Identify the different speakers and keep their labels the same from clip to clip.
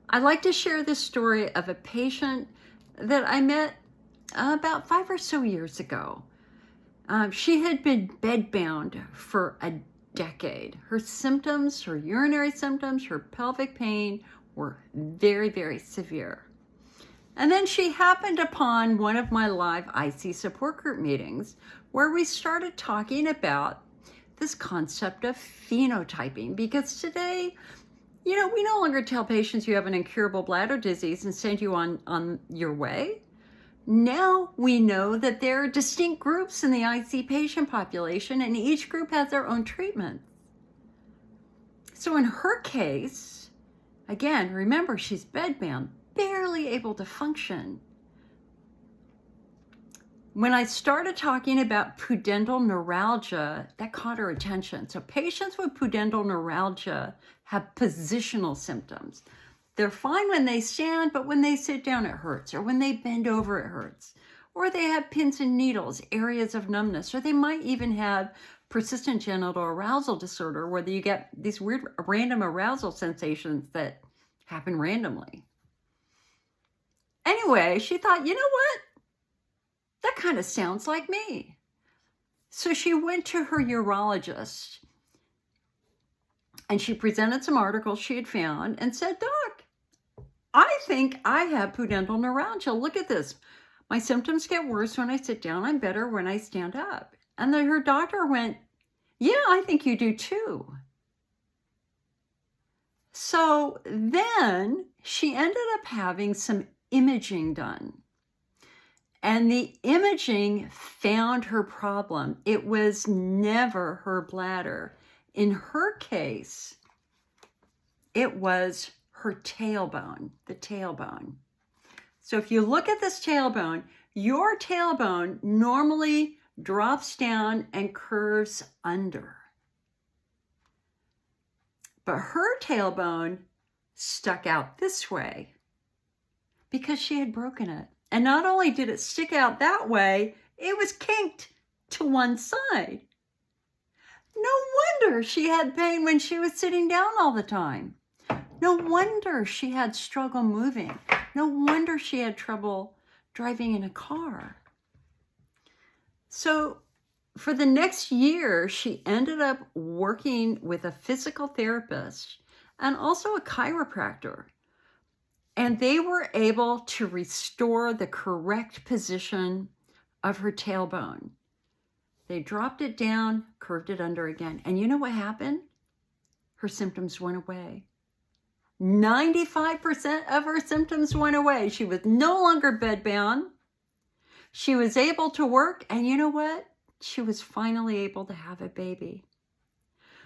Speaker 1: I'd like to share this story of a patient that I met about 5 or so years ago. She had been bedbound for a decade. Her symptoms, her urinary symptoms, her pelvic pain were very, very severe. And then she happened upon one of my live IC support group meetings where we started talking about this concept of phenotyping, because today, we no longer tell patients you have an incurable bladder disease and send you on your way. Now we know that there are distinct groups in the IC patient population, and each group has their own treatment. So in her case, again, remember, she's bedbound, barely able to function. When I started talking about pudendal neuralgia, that caught her attention. So patients with pudendal neuralgia have positional symptoms. They're fine when they stand, but when they sit down, it hurts, or when they bend over, it hurts, or they have pins and needles, areas of numbness, or they might even have persistent genital arousal disorder, where you get these weird random arousal sensations that happen randomly. Anyway, she thought, you know what? That kind of sounds like me. So she went to her urologist and she presented some articles she had found and said, Doc, I think I have pudendal neuralgia. Look at this. My symptoms get worse when I sit down. I'm better when I stand up. And then her doctor went, yeah, I think you do too. So then she ended up having some imaging done. And the imaging found her problem. It was never her bladder. In her case, it was her tailbone, the tailbone. So if you look at this tailbone, your tailbone normally drops down and curves under. But her tailbone stuck out this way because she had broken it. And not only did it stick out that way, it was kinked to one side. No wonder she had pain when she was sitting down all the time. No wonder she had struggle moving. No wonder she had trouble driving in a car. So for the next year, she ended up working with a physical therapist and also a chiropractor. And they were able to restore the correct position of her tailbone. They dropped it down, curved it under again. And you know what happened? Her symptoms went away. 95% of her symptoms went away. She was no longer bedbound. She was able to work. And you know what? She was finally able to have a baby.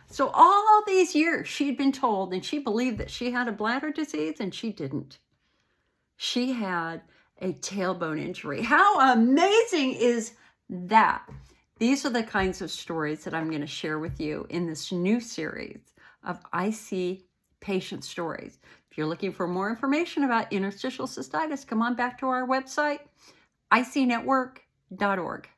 Speaker 1: So all these years she'd been told, and she believed that she had a bladder disease, and she didn't. She had a tailbone injury. How amazing is that? These are the kinds of stories that I'm going to share with you in this new series of IC patient stories. If you're looking for more information about interstitial cystitis, come on back to our website, icnetwork.org.